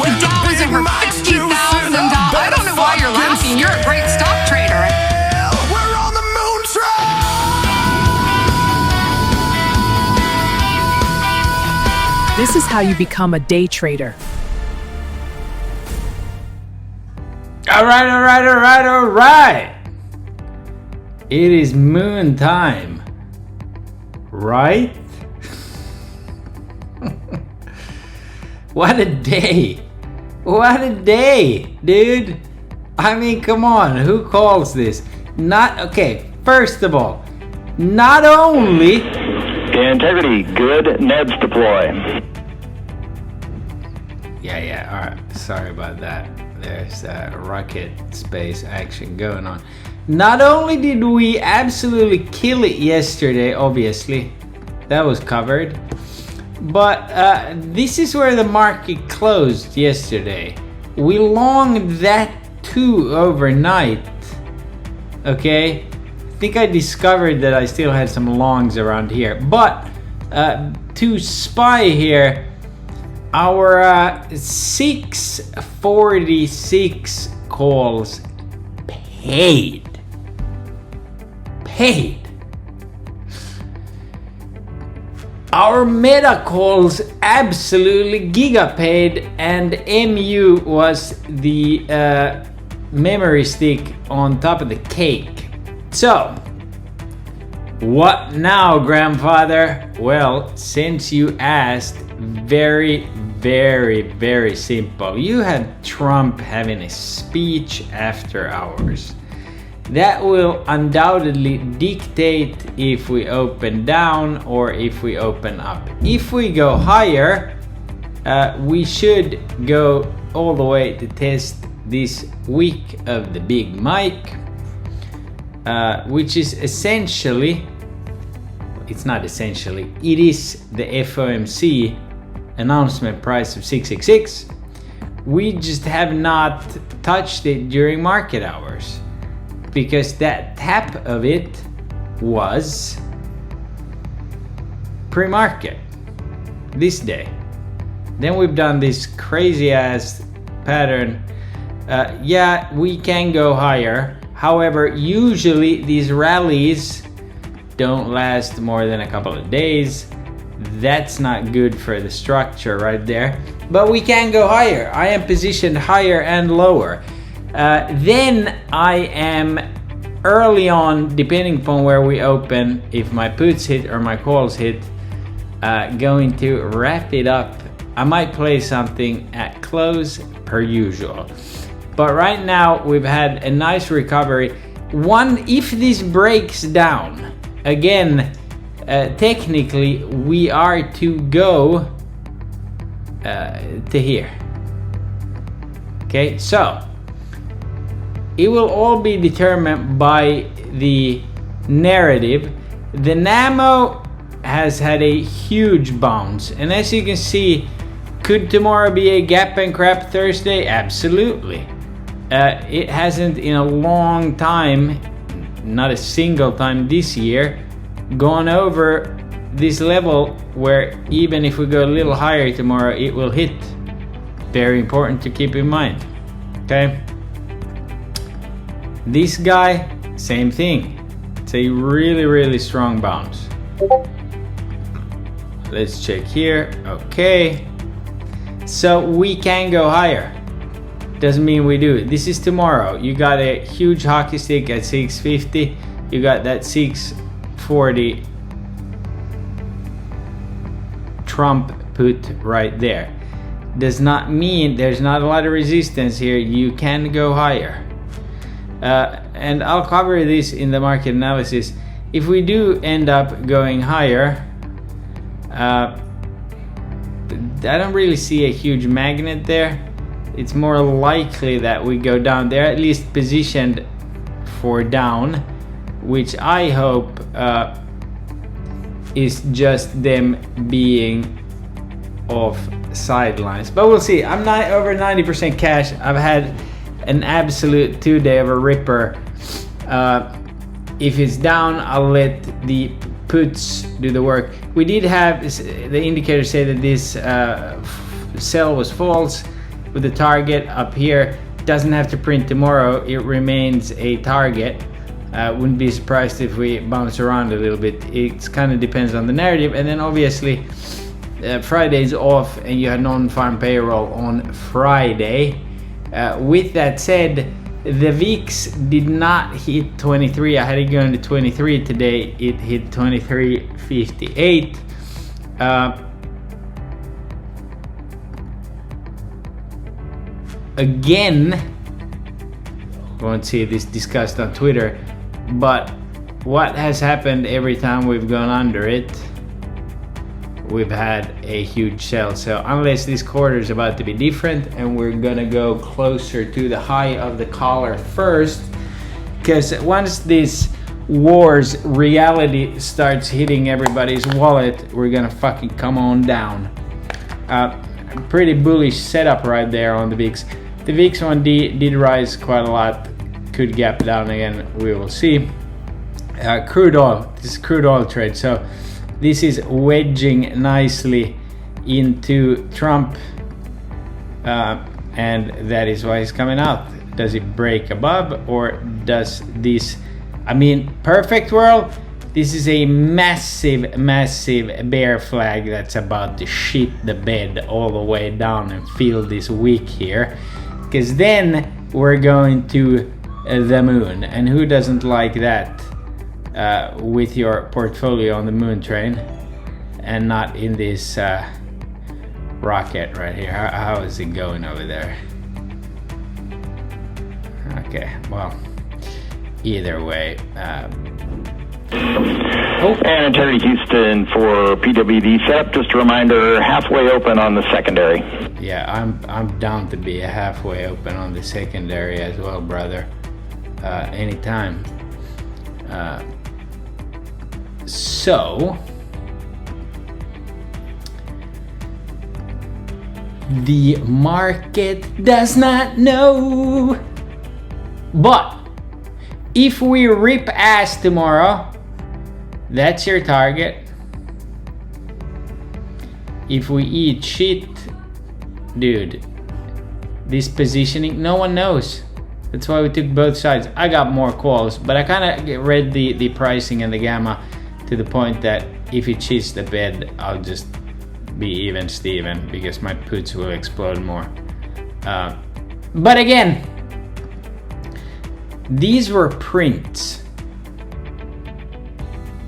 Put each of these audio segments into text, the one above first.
over $50,000. I don't know why you're laughing. You're a great stock trader. We're on the Moontrain! This is how you become a day trader. All right. It is moon time, right? What a day. What a day, dude. I mean, come on, who calls this? Okay, first of all, not only... Integrity, good, Neds deploy. Yeah, alright, sorry about that. There's rocket space action going on. Not only did we absolutely kill it yesterday, obviously, that was covered, but this is where the market closed yesterday. We longed that too overnight, okay? I think I discovered that I still had some longs around here, but to spy here, our 646 calls paid. Our meta calls absolutely giga paid, and MU was the memory stick on top of the cake. So, what now, grandfather? Well, since you asked, very simple. You had Trump having a speech after hours. That will undoubtedly dictate if we open down or if we open up. If we go higher, we should go all the way to test this week of the Big Mike, which is essentially, it's not essentially, it is the FOMC announcement price of 666. We just have not touched it during market hours, because that tap of it was pre-market this day. Then we've done this crazy ass pattern. Yeah, we can go higher. However, usually these rallies don't last more than a couple of days. That's not good for the structure right there. But we can go higher. I am positioned higher and lower. Then I am early on, depending upon where we open, if my puts hit or my calls hit, going to wrap it up. I might play something at close per usual. But right now we've had a nice recovery. If this breaks down, again, technically we are to go to here. Okay, so it will all be determined by the narrative. The NAMO has had a huge bounce, and as you can see, could tomorrow be a gap and crap Thursday? Absolutely. It hasn't in a long time, not a single time this year, gone over this level where even if we go a little higher tomorrow, it will hit. Very important to keep in mind. Okay. This guy, same thing. It's a really strong bounce. Let's check here. Okay. So we can go higher. Doesn't mean we do it. This is tomorrow. You got a huge hockey stick at 650. You got that 640 Trump put right there. Does not mean there's not a lot of resistance here. You can go higher. And I'll cover this in the market analysis. If we do end up going higher, I don't really see a huge magnet there. It's more likely that we go down. They're at least positioned for down, which I hope is just them being off sidelines. But we'll see. I'm not over 90% cash. I've had an absolute 2-day of a ripper. If it's down, I'll let the puts do the work. We did have the indicator say that this sell was false. with the target up here. Doesn't have to print tomorrow. It remains a target. Wouldn't be surprised if we bounce around a little bit. It kind of depends on the narrative. And then obviously Friday's off and you had non-farm payroll on Friday. With that said, the VIX did not hit 23. I had it going to 23 today. It hit 23.58. Again, won't see this discussed on Twitter, but what has happened every time we've gone under it? We've had a huge sell. So unless this quarter is about to be different and we're gonna go closer to the high of the collar first, because once this war's reality starts hitting everybody's wallet, we're gonna fucking come on down. Pretty bullish setup right there on the VIX. The VIX one did rise quite a lot, could gap down again, we will see. Crude oil, this is crude oil trade. So this is wedging nicely into Trump, and that is why he's coming out. Does it break above, or does this, I mean, perfect world, this is a massive, massive bear flag that's about to shit the bed all the way down and feel this week here, because then we're going to the moon, and who doesn't like that? With your portfolio on the Moontrain and not in this rocket right here. How is it going over there? Okay, well, either way. And Integrity Houston for PWD setup. Just a reminder, halfway open on the secondary. Yeah, I'm down to be a halfway open on the secondary as well, brother. Anytime. So the market does not know, but if we rip ass tomorrow, that's your target. If we eat shit, dude, this positioning, no one knows. That's why we took both sides. I got more calls, but I kind of read the pricing and the gamma to the point that if it shits the bed, I'll just be even Steven, because my puts will explode more. But again, these were prints.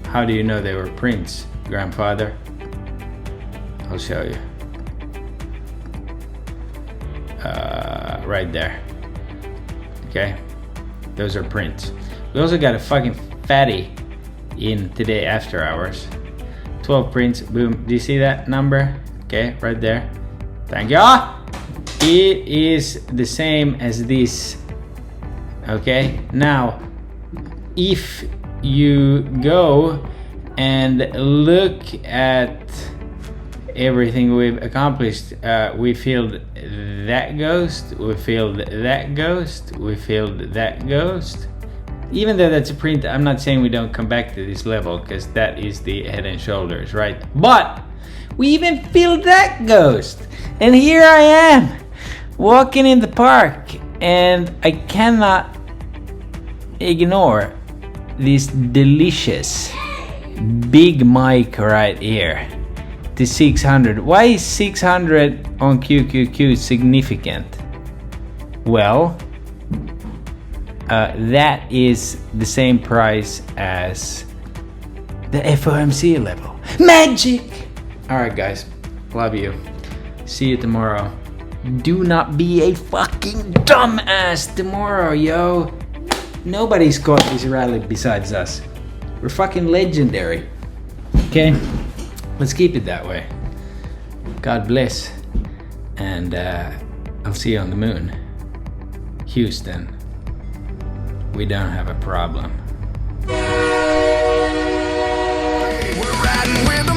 How do you know they were prints, grandfather? I'll show you. Right there. Okay, those are prints. We also got a fucking fatty in today after hours. 12 prints, boom. Do you see that number? Okay, right there. Thank you. It is the same as this. Okay, now if you go and look at everything we've accomplished, we filled that ghost, we filled that ghost, we filled that ghost. Even though that's a print, I'm not saying we don't come back to this level, because that is the head and shoulders, right? But we even filled that ghost, and here I am walking in the park, and I cannot ignore this delicious big mic right here. The 600. Why is 600 on QQQ significant? Well, that is the same price as the FOMC level. Magic! Alright guys, love you. See you tomorrow. Do not be a fucking dumbass tomorrow, yo. Nobody's caught this rally besides us. We're fucking legendary. Okay? Let's keep it that way. God bless. And I'll see you on the moon. Houston, we don't have a problem. We're riding with